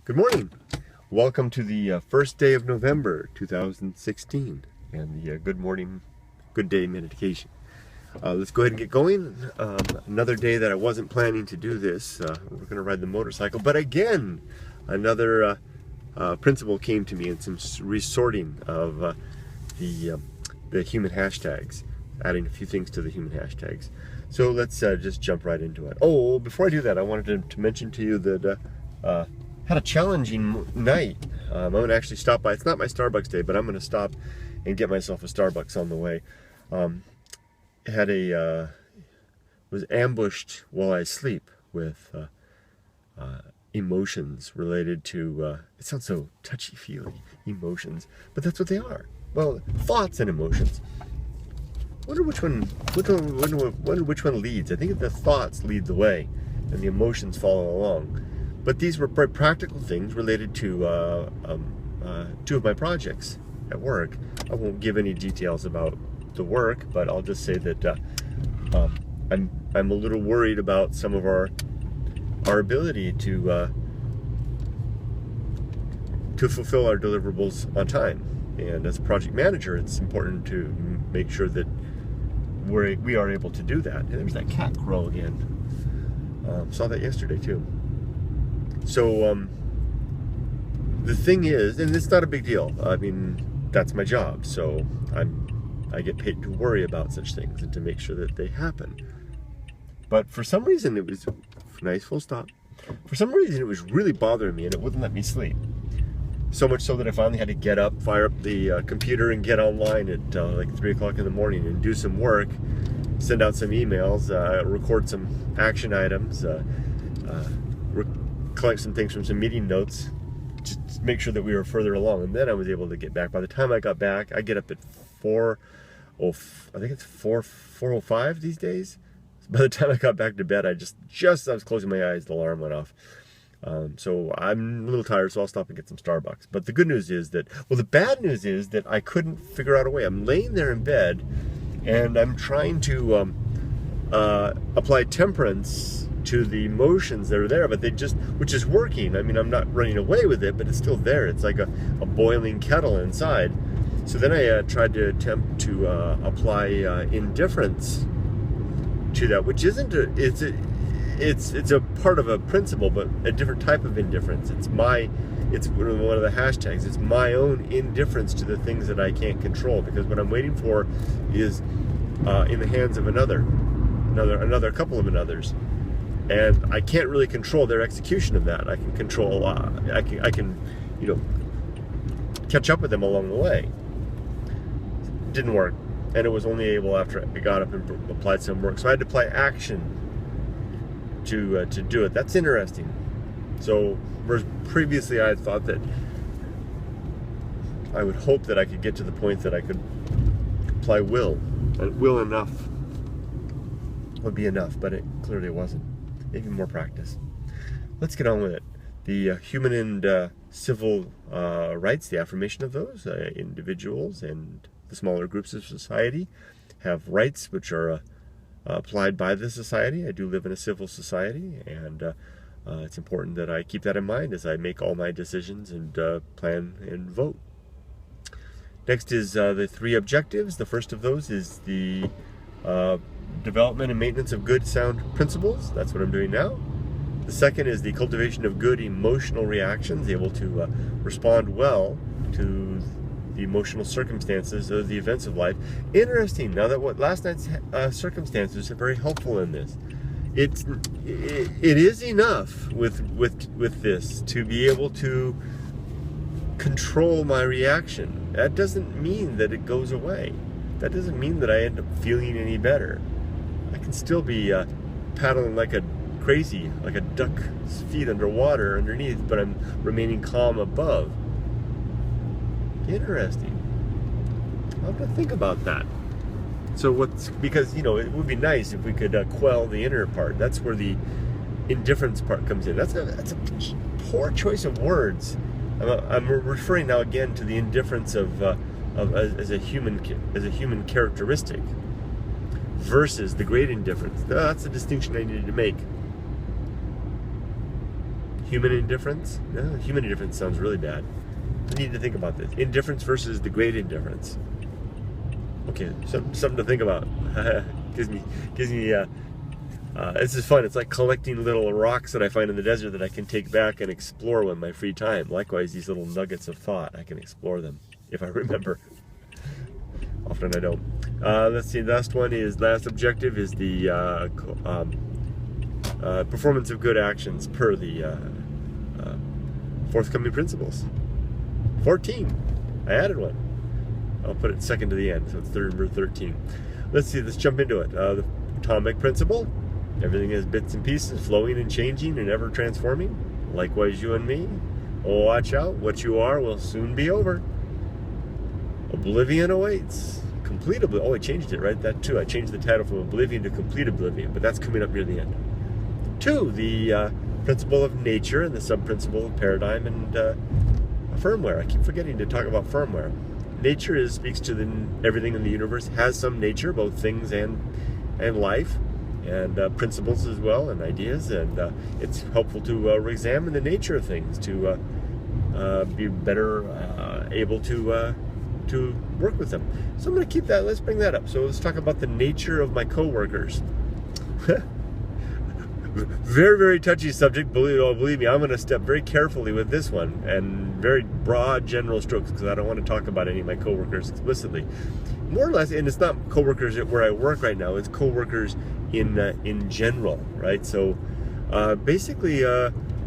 Good morning. Welcome to the first day of November 2016 and the good morning, good day meditation. Let's go ahead and get going. Another day that I wasn't planning to do this. We're going to ride the motorcycle, but again, another principle came to me and some resorting of the human hashtags, adding a few things to the human hashtags. So let's just jump right into it. Oh, before I do that, I wanted to mention to you that had a challenging night. I'm going to actually stop by. It's not my Starbucks day, but I'm going to stop and get myself a Starbucks on the way. Was ambushed while I sleep with emotions related to, it sounds so touchy-feely, emotions, but that's what they are. Well, thoughts and emotions. Wonder which one leads. I think the thoughts lead the way and the emotions follow along. But these were practical things related to two of my projects at work. I won't give any details about the work, but I'll just say that I'm a little worried about some of our ability to fulfill our deliverables on time. And as a project manager, it's important to make sure that we are able to do that. And there's that cat crow again. Saw that yesterday too. So the thing is, and it's not a big deal. I mean, that's my job. So I get paid to worry about such things and to make sure that they happen. But for some reason, it was nice, full stop. For some reason, it was really bothering me and it wouldn't let me sleep. So much so that I finally had to get up, fire up the computer and get online at like 3 o'clock in the morning and do some work, send out some emails, record some action items, collect some things from some meeting notes, just to make sure that we were further along. And then I was able to get back. By the time I got back, I get up at 4:05 these days. By the time I got back to bed, I was closing my eyes, the alarm went off. So I'm a little tired, so I'll stop and get some Starbucks. But the good news is the bad news is that I couldn't figure out a way. I'm laying there in bed, and I'm trying to apply temperance to the emotions that are there, but which is working. I mean, I'm not running away with it, but it's still there. It's like a boiling kettle inside. So then I tried to attempt to apply indifference to that, which isn't it's a part of a principle, but a different type of indifference. It's one of the hashtags. It's my own indifference to the things that I can't control, because what I'm waiting for is in the hands of another couple of another's, and I can't really control their execution of that. I can control. I can catch up with them along the way. It didn't work, and it was only able after I got up and applied some work. So I had to apply action to do it. That's interesting. So whereas previously I had thought that I would hope that I could get to the point that I could apply will, and will enough would be enough, but it clearly wasn't. Maybe more practice. Let's get on with it. The human and civil rights, the affirmation of those individuals and the smaller groups of society have rights which are applied by the society. I do live in a civil society, and it's important that I keep that in mind as I make all my decisions and plan and vote. Next is the 3 objectives. The first of those is the development and maintenance of good, sound principles. That's what I'm doing now. The second is the cultivation of good emotional reactions, able to respond well to the emotional circumstances of the events of life. Interesting, now that last night's circumstances are very helpful in this. It is enough with this to be able to control my reaction. That doesn't mean that it goes away. That doesn't mean that I end up feeling any better. I can still be paddling like a crazy, like a duck's feet underwater underneath, but I'm remaining calm above. Interesting. I'll have to think about that. So because it would be nice if we could quell the inner part. That's where the indifference part comes in. That's a poor choice of words. I'm referring now again to the indifference as a human characteristic versus the great indifference. That's the distinction I needed to make. Human indifference? No, human indifference sounds really bad. I need to think about this. Indifference versus the great indifference. Okay, something to think about. gives me. This is fun. It's like collecting little rocks that I find in the desert that I can take back and explore in my free time. Likewise, these little nuggets of thought, I can explore them if I remember. Often I don't. Let's see. Last objective is the performance of good actions per the forthcoming principles. 14. I added one. I'll put it second to the end, so it's number 13. Let's see. Let's jump into it. The atomic principle. Everything is bits and pieces, flowing and changing and ever transforming. Likewise, you and me. Oh, watch out. What you are will soon be over. Oblivion awaits. Complete oblivion. Oh, I changed it, right? That too. I changed the title from oblivion to complete oblivion, but that's coming up near the end. 2, the principle of nature and the sub-principle of paradigm and firmware. I keep forgetting to talk about firmware. Nature speaks to everything in the universe has some nature, both things and life, and principles as well, and ideas, and it's helpful to examine the nature of things to be better able to work with them. So I'm going to keep that. Let's bring that up. So let's talk about the nature of my coworkers. Very, very touchy subject. Believe me, I'm going to step very carefully with this one and very broad general strokes because I don't want to talk about any of my coworkers explicitly. More or less, and it's not coworkers where I work right now. It's coworkers in general, right? So basically,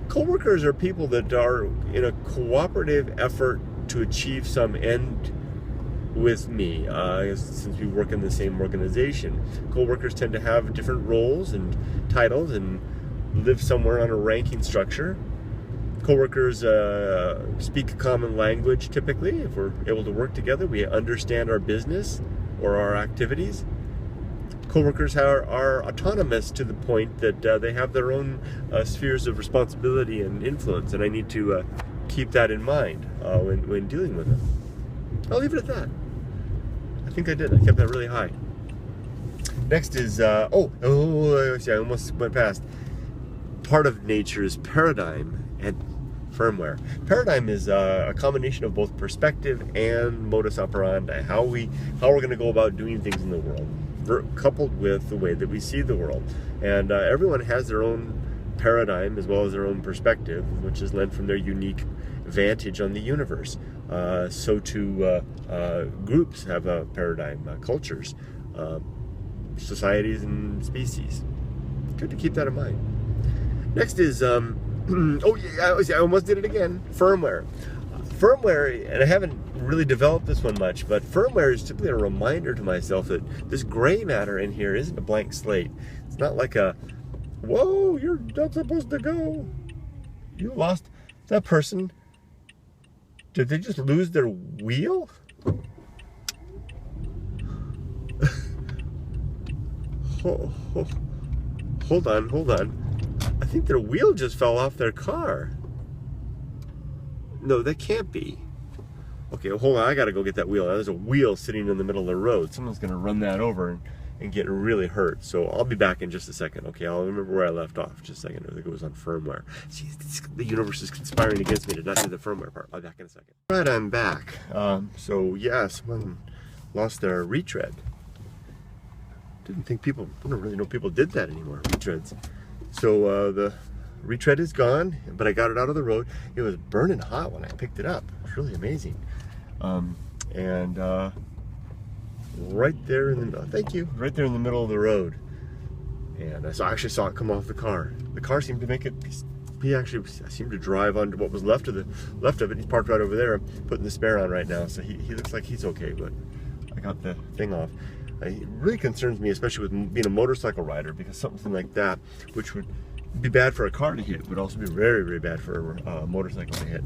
coworkers are people that are in a cooperative effort to achieve some end with me, since we work in the same organization. Co-workers tend to have different roles and titles and live somewhere on a ranking structure. Co-workers speak a common language typically. If we're able to work together, we understand our business or our activities. Co-workers are autonomous to the point that they have their own spheres of responsibility and influence, and I need to keep that in mind when dealing with them. I'll leave it at that. I think I did. I kept that really high. Next is, I almost went past. Part of nature is paradigm and firmware. Paradigm is a combination of both perspective and modus operandi, how we're going to go about doing things in the world, coupled with the way that we see the world. And everyone has their own paradigm as well as their own perspective, which is lent from their unique vantage on the universe. So too groups have a paradigm, cultures, societies and species. Good to keep that in mind. Next is, I almost did it again, firmware. Firmware, and I haven't really developed this one much, but firmware is typically a reminder to myself that this gray matter in here isn't a blank slate. It's not like a, whoa, you're not supposed to go. You lost that person. Did they just lose their wheel? Hold on. I think their wheel just fell off their car. No, that can't be. Okay, well, hold on. I gotta go get that wheel. There's a wheel sitting in the middle of the road. Someone's gonna run that over and get really hurt. So I'll be back in just a second. Okay, I'll remember where I left off. Just a second. I think it was on firmware. See, the universe is conspiring against me to not do the firmware part. I'll be back in a second. All right, I'm back. So yeah, someone lost their retread. I don't really know people did that anymore, retreads. So the retread is gone, but I got it out of the road. It was burning hot when I picked it up. It was really amazing. Right there in the, right there in the middle of the road. And I actually saw it come off the car. The car seemed to make it, he actually seemed to drive onto what was left of it. He's parked right over there, putting the spare on right now. So he looks like he's okay, but I got the thing off. It really concerns me, especially with being a motorcycle rider, because something like that, which would be bad for a car to hit, would also be very, very bad for a motorcycle to hit.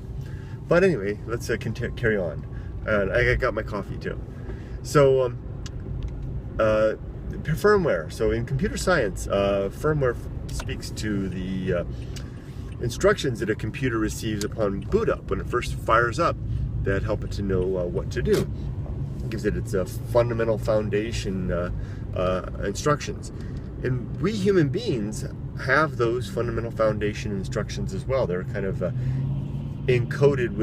But anyway, let's carry on. And I got my coffee too. So, firmware. So in computer science, firmware speaks to the instructions that a computer receives upon boot up, when it first fires up, that help it to know what to do. It gives it its fundamental foundation instructions. And we human beings have those fundamental foundation instructions as well. They're kind of encoded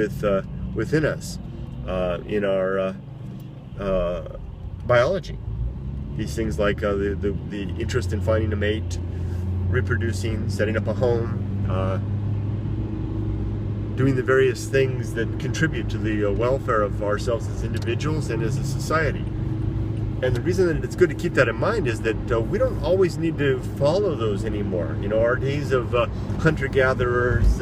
within us in our biology. These things like the interest in finding a mate, reproducing, setting up a home, doing the various things that contribute to the welfare of ourselves as individuals and as a society. And the reason that it's good to keep that in mind is that we don't always need to follow those anymore. You know, our days of hunter-gatherers,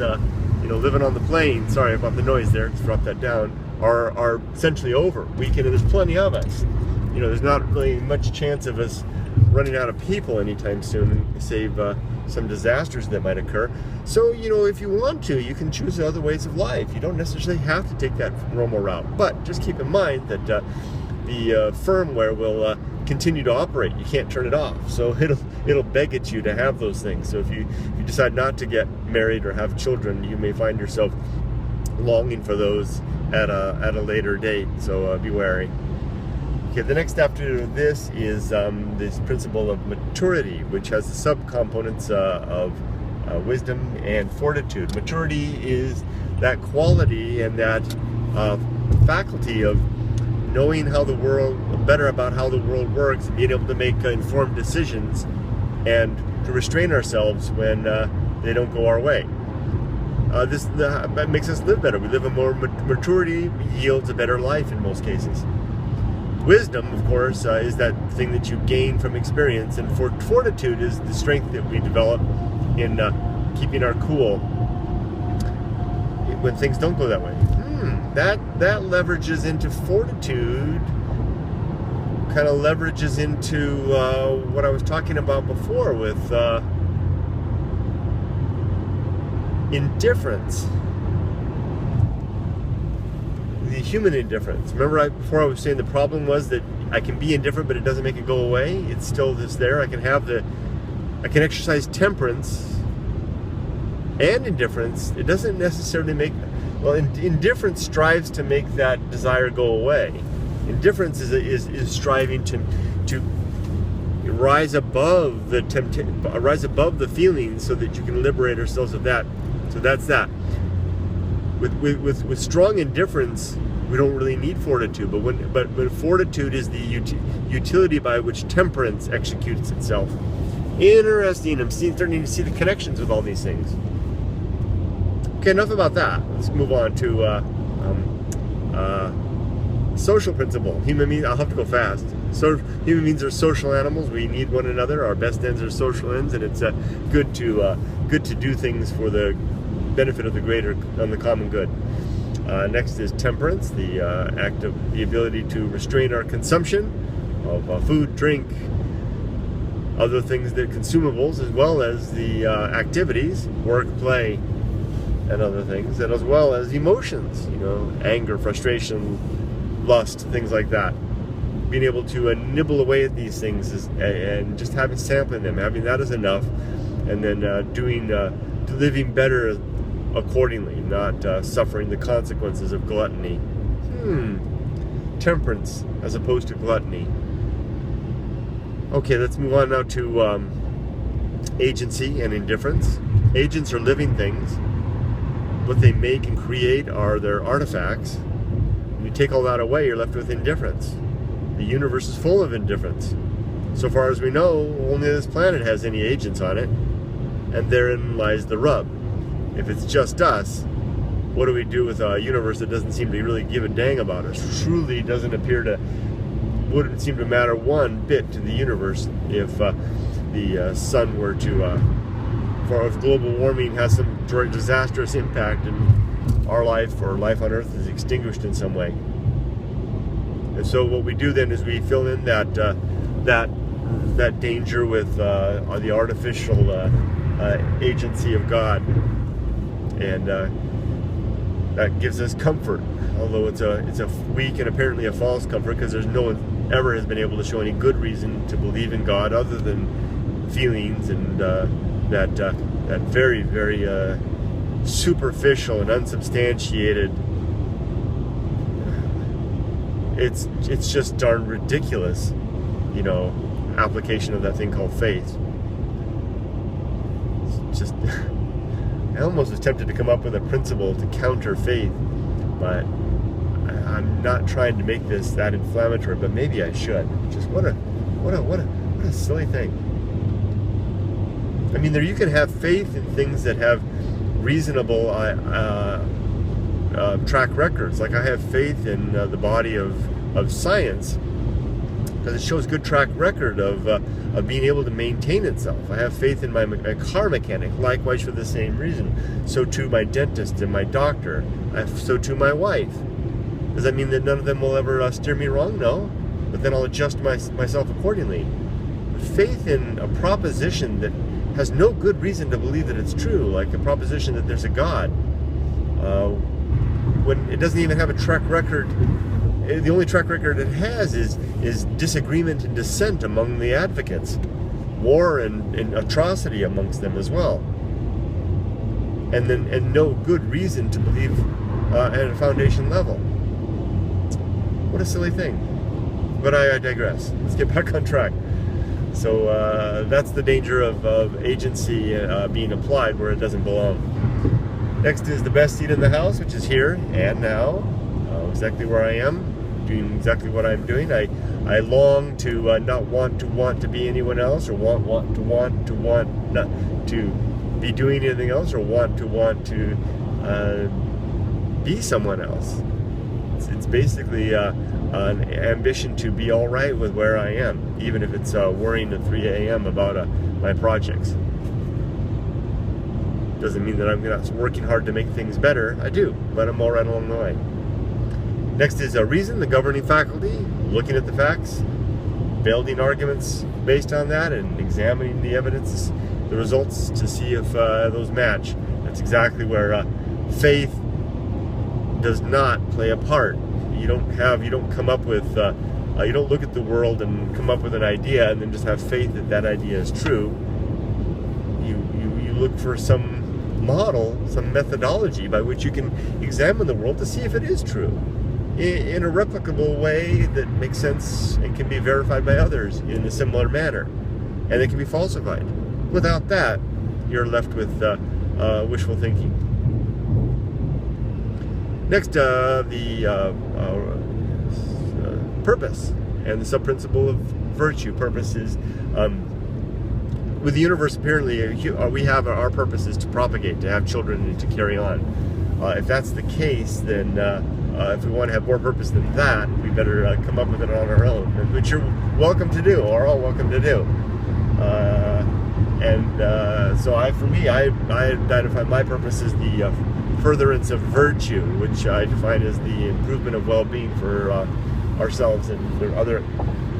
living on the plains, sorry about the noise there, just drop that down, are essentially over. There's plenty of us. You know, there's not really much chance of us running out of people anytime soon, save some disasters that might occur. So, if you want to, you can choose other ways of life. You don't necessarily have to take that normal route. But just keep in mind that the firmware will continue to operate. You can't turn it off. So it'll beg at you to have those things. So if you decide not to get married or have children, you may find yourself longing for those at a later date. So be wary. Okay, the next after this is this principle of maturity, which has the subcomponents of wisdom and fortitude. Maturity is that quality and that faculty of knowing better about how the world works, and being able to make informed decisions and to restrain ourselves when they don't go our way. That makes us live better. We live a more maturity yields a better life in most cases. Wisdom, of course, is that thing that you gain from experience, and fortitude is the strength that we develop in keeping our cool when things don't go that way. That leverages into fortitude, kind of leverages into what I was talking about before with indifference. The human indifference. Remember before I was saying the problem was that I can be indifferent, but it doesn't make it go away. It's still just there. I can exercise temperance and indifference. It doesn't necessarily make... Well, indifference strives to make that desire go away. Indifference is striving to rise above the feelings so that you can liberate ourselves of that. So that's that. With strong indifference, we don't really need fortitude. But fortitude is the utility by which temperance executes itself. Interesting. I'm starting to see the connections with all these things. Okay, enough about that. Let's move on to social principle. Human beings, I'll have to go fast. So human beings are social animals. We need one another. Our best ends are social ends, and it's good to do things for the benefit of the greater and the common good. Next is temperance, the act of the ability to restrain our consumption of food, drink, other things that consumables, as well as the activities, work, play, and other things, and as well as emotions, anger, frustration, lust, things like that. Being able to nibble away at these things and just sampling them, having that is enough, and then living better accordingly, not suffering the consequences of gluttony. Temperance as opposed to gluttony. Okay, let's move on now to agency and indifference. Agents are living things. What they make and create are their artifacts. When you take all that away, you're left with indifference. The universe is full of indifference. So far as we know, only this planet has any agents on it, and therein lies the rub. If it's just us, what do we do with a universe that doesn't seem to really give a dang about us? Truly wouldn't seem to matter one bit to the universe if the sun were to... if global warming has some disastrous impact and our life or life on Earth is extinguished in some way. And so what we do then is we fill in that danger with the artificial agency of God, and that gives us comfort. Although it's a weak and apparently a false comfort, because there's no one ever has been able to show any good reason to believe in God other than feelings and that very, very superficial and unsubstantiated. It's just darn ridiculous, application of that thing called faith. just, I almost was tempted to come up with a principle to counter faith, but I'm not trying to make this that inflammatory, but maybe I should. Just what a silly thing. I mean, you can have faith in things that have reasonable track records. Like I have faith in the body of science because it shows good track record of being able to maintain itself. I have faith in my car mechanic, likewise for the same reason. So too my dentist and my doctor. So too my wife. Does that mean that none of them will ever steer me wrong? No. But then I'll adjust myself accordingly. Faith in a proposition that has no good reason to believe that it's true, like a proposition that there's a God, when it doesn't even have a track record. The only track record it has is disagreement and dissent among the advocates, war and atrocity amongst them as well, and no good reason to believe at a foundation level. What a silly thing. But I digress. Let's get back on track. So that's the danger of agency being applied where it doesn't belong. Next is the best seat in the house, which is here and now, exactly where I am, doing exactly what I'm doing. I long to not want to be anyone else, or want not to be doing anything else, or want to be someone else. It's basically an ambition to be all right with where I am, even if it's worrying at 3 a.m. about my projects. Doesn't mean that I'm not working hard to make things better. I do, but I'm all right along the way. Next is reason, the governing faculty, looking at the facts, building arguments based on that, and examining the evidence, the results, to see if those match. That's exactly where faith does not play a part. You don't come up with, you don't look at the world and come up with an idea and then just have faith that that idea is true. You look for some model, some methodology by which you can examine the world to see if it is true in a replicable way that makes sense and can be verified by others in a similar manner, and it can be falsified. Without that, you're left with wishful thinking. Next, the purpose and the sub-principle of virtue. Purpose is, with the universe, apparently, we have our purpose is to propagate, to have children, and to carry on. If that's the case, then if we want to have more purpose than that, we better come up with it on our own, which you're welcome to do, or all welcome to do. So I identify my purpose as the furtherance of virtue, which I define as the improvement of well-being for ourselves and for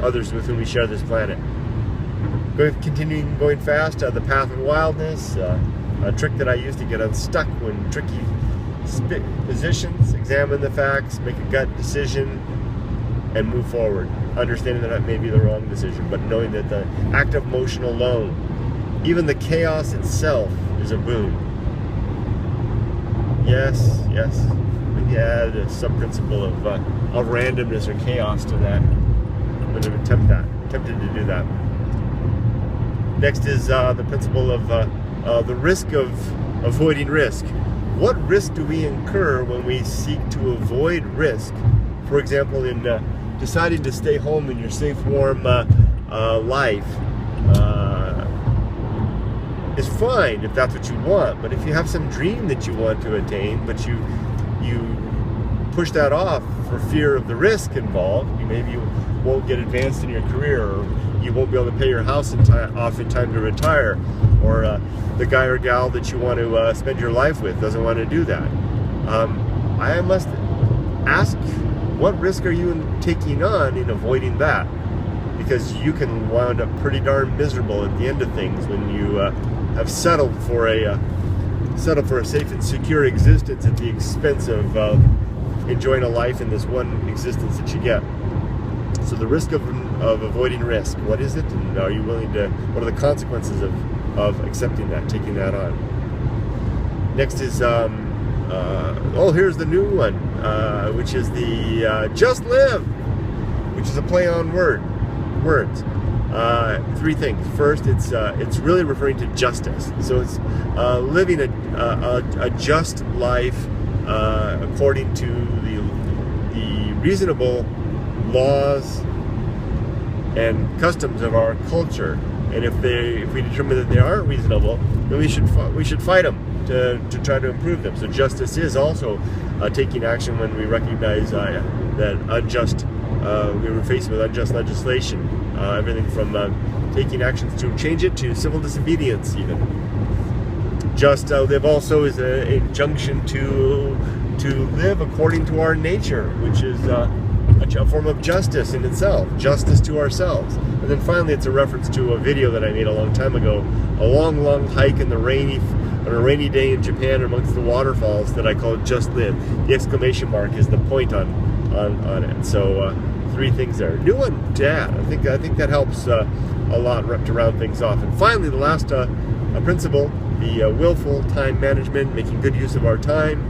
others with whom we share this planet. Continuing going fast, the path of wildness, a trick that I use to get unstuck when tricky positions, examine the facts, make a gut decision, and move forward. Understanding that may be the wrong decision, but knowing that the act of motion alone, even the chaos itself, is a boon. Yes. We can add a sub-principle of randomness or chaos to that. I'm going to tempted to do that. Next is the principle of the risk of avoiding risk. What risk do we incur when we seek to avoid risk? For example, in deciding to stay home in your safe, warm life is fine if that's what you want. But if you have some dream that you want to attain, but you push that off for fear of the risk involved, maybe you won't get advanced in your career, or you won't be able to pay your house off in time to retire, or the guy or gal that you want to spend your life with doesn't want to do that. I must ask, what risk are you taking on in avoiding that? Because you can wind up pretty darn miserable at the end of things when you have settled for a safe and secure existence at the expense of enjoying a life in this one existence that you get. So the risk of avoiding risk, what is it, and are you willing to? What are the consequences of accepting that, taking that on? Next is here's the new one, which is the just live, which is a play on words. three things. First, it's really referring to justice. So it's living a just life according to the reasonable laws and customs of our culture. And if we determine that they aren't reasonable, then we should fight them to try to improve them. So justice is also taking action when we recognize that we were faced with unjust legislation. Everything from taking actions to change it to civil disobedience even. Just live also is an injunction to live according to our nature, which is a form of justice in itself, justice to ourselves. And then finally, it's a reference to a video that I made a long time ago, a long hike on a rainy day in Japan amongst the waterfalls that I call Just Live. The exclamation mark is the point on it. So three things there. New one to add. I think that helps a lot to round things off. And finally, the last principle, the willful time management, making good use of our time,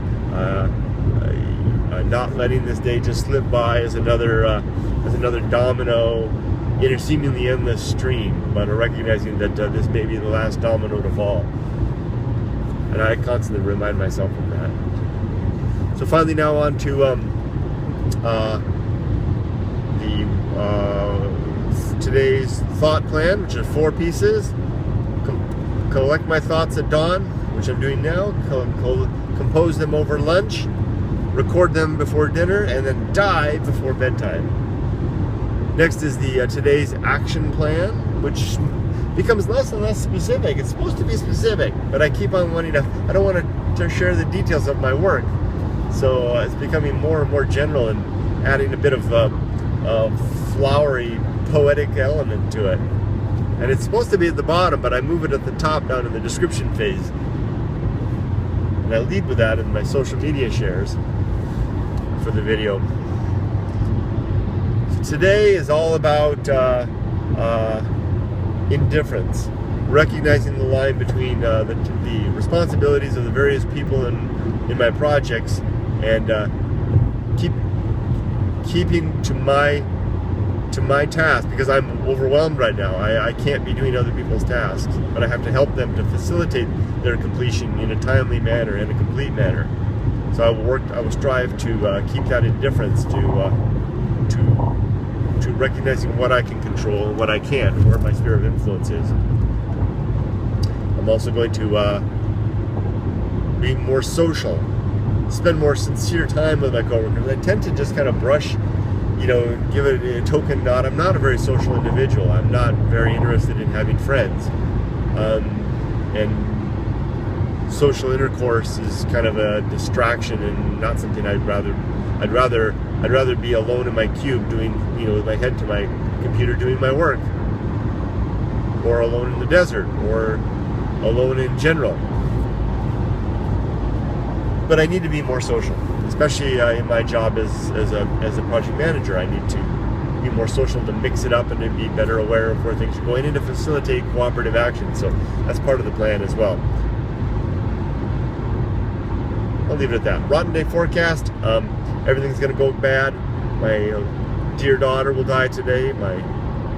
not letting this day just slip by as another domino in a seemingly endless stream, but recognizing that this may be the last domino to fall. And I constantly remind myself of that. So finally, now on to today's thought plan, which are 4 pieces. Collect my thoughts at dawn, which I'm doing now. Compose them over lunch. Record them before dinner, and then die before bedtime. Next is the today's action plan, which becomes less and less specific. It's supposed to be specific, but I keep on wanting to. I don't want to share the details of my work, so it's becoming more and more general and adding a bit of a flowery, poetic element to it. And it's supposed to be at the bottom, but I move it at the top down in the description phase. And I lead with that in my social media shares for the video. So today is all about indifference, recognizing the line between the responsibilities of the various people in my projects, and keeping to my task, because I'm overwhelmed right now. I can't be doing other people's tasks, but I have to help them to facilitate their completion in a timely manner and a complete manner. So I will strive to keep that indifference to recognizing what I can control and what I can't, and where my sphere of influence is. I'm also going to be more social, spend more sincere time with my coworkers. I tend to just kind of brush, give it a token nod. I'm not a very social individual. I'm not very interested in having friends. And social intercourse is kind of a distraction and not something I'd rather be alone in my cube doing, with my head to my computer doing my work, or alone in the desert, or alone in general. But I need to be more social, especially in my job as a project manager. I need to be more social, to mix it up and to be better aware of where things are going and to facilitate cooperative action. So that's part of the plan as well. I'll leave it at that. Rotten day forecast. Everything's going to go bad. My dear daughter will die today. My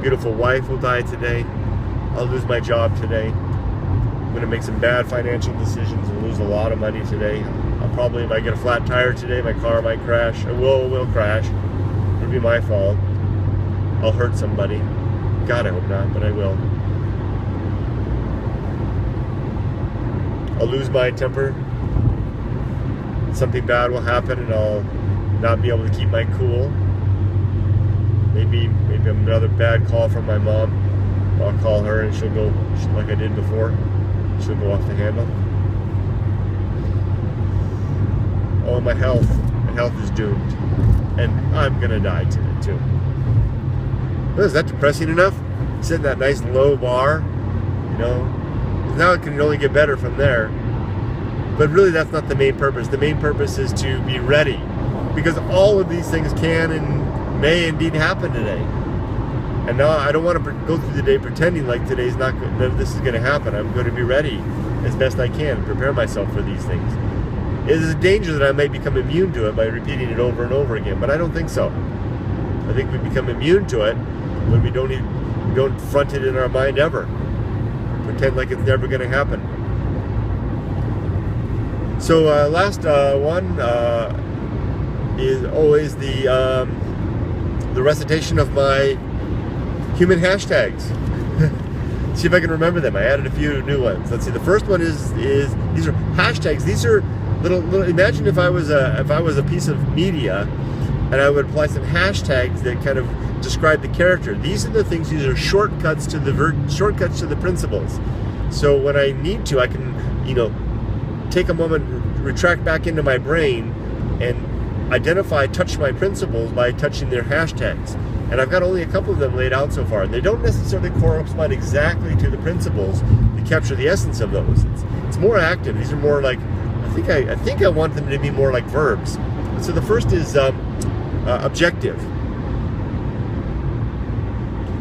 beautiful wife will die today. I'll lose my job today. I'm going to make some bad financial decisions and lose a lot of money today. I'll probably, if I get a flat tire today, my car might crash. It will crash. It'll be my fault. I'll hurt somebody. God, I hope not, but I will. I'll lose my temper. Something bad will happen and I'll not be able to keep my cool. Maybe another bad call from my mom. I'll call her and she'll go like I did before. She'll go off the handle. Oh, my health is doomed, and I'm gonna die today too. Well, is that depressing enough? Setting that nice low bar, now it can only get better from there. But really, that's not the main purpose. The main purpose is to be ready, because all of these things can and may indeed happen today. And now I don't want to go through the day pretending like today's not good, that this is going to happen. I'm going to be ready as best I can and prepare myself for these things. It is a danger that I may become immune to it by repeating it over and over again, but I don't think so. I think we become immune to it when we don't We don't front it in our mind ever. Pretend like it's never going to happen. So last one is always the recitation of my human hashtags. See if I can remember them. I added a few new ones. Let's see. The first one is these are hashtags. These are little. Imagine if I was a piece of media, and I would apply some hashtags that kind of describe the character. These are the things. These are shortcuts to the principles. So when I need to, I can take a moment, retract back into my brain, and touch my principles by touching their hashtags. And I've got only a couple of them laid out so far. They don't necessarily correspond exactly to the principles to capture the essence of those. It's more active. These are more like, I think I want them to be more like verbs. And so the first is objective.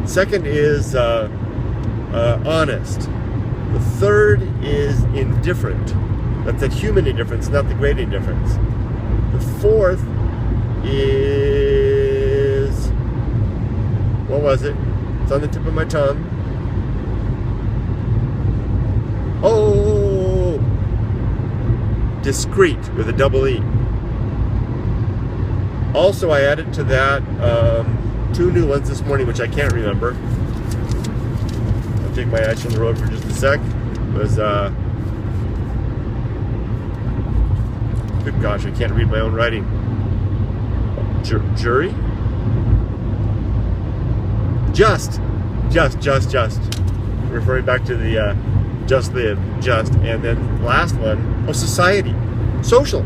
Second is honest. The third is indifferent. That's that human indifference, not the great indifference. The fourth is, what was it? It's on the tip of my tongue. Oh, discreet with a double E. Also, I added to that two new ones this morning, which I can't remember. I'll take my eyes from the road for just a sec. It was, good gosh, I can't read my own writing. Jury? Just. Referring back to the just live, just. And then last one, society. Social.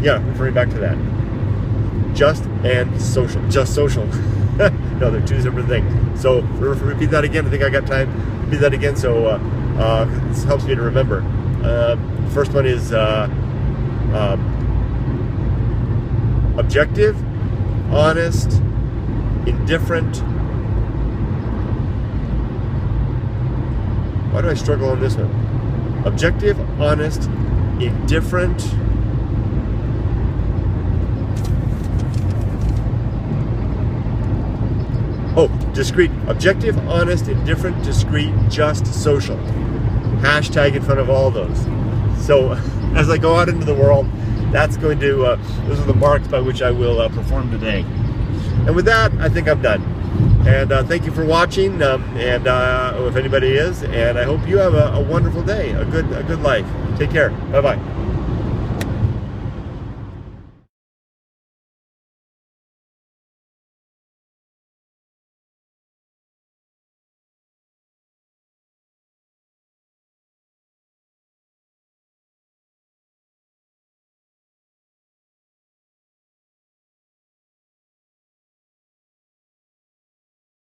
Yeah, referring back to that. Just and social. Just social. No, they're two separate things. So, repeat that again. I think I got time to repeat that again, so this helps me to remember. First one is objective, honest, indifferent. Why do I struggle on this one? Objective, honest, indifferent. Oh, discreet. Objective, honest, indifferent, discreet, just, social. Hashtag in front of all those. So as I go out into the world, that's going to, those are the marks by which I will perform today. And with that, I think I'm done. And thank you for watching, and if anybody is, and I hope you have a wonderful day, a good life. Take care. Bye-bye.